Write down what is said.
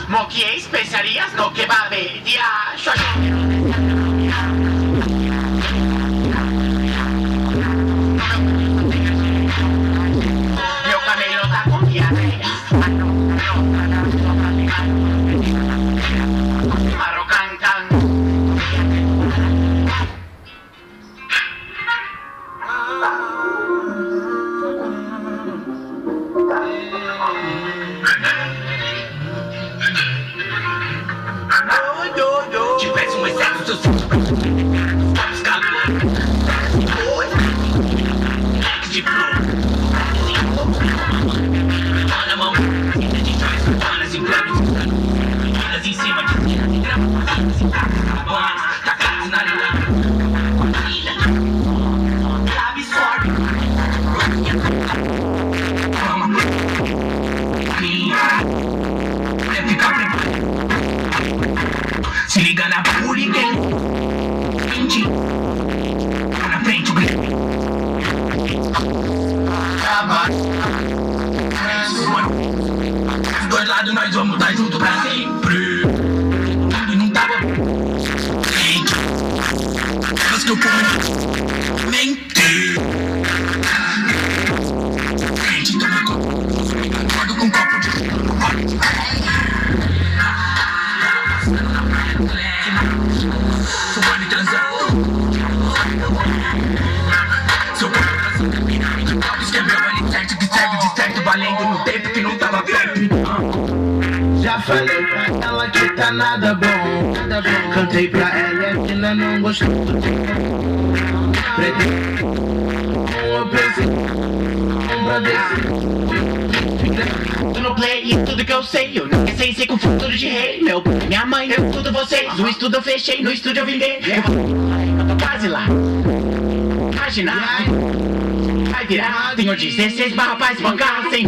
Moquei especiarias no kebab. Dia, meu camelo tá com diarreia. Marrocan. Te peço um excesso, seus de flor. Na mão, de trás, panas em planos. Minas em cima de gramas, tacados na ilha. Absorve. Deve ficar preparado. Se liga na hooligan. Na frente, o grito. Os dois lados nós vamos estar junto pra sempre. E não tava mas que eu como mentir. Gente, acordo com um copo de fumando e transando. Seu corpo escreveu ali certo, que serve de certo, valendo no tempo que não tava perto. Já falei pra ela que tá nada bom. Cantei pra ela e a menina não gostou. Eu pensei pra ver se no play e tudo que eu sei, eu não sei com futuro de rei. Meu pai, minha mãe, eu tudo vocês. O estudo eu fechei, no estúdio eu vinguei. Eu tô quase lá. Imagina, vai virar. Tenho 16 barra paz bancar sem.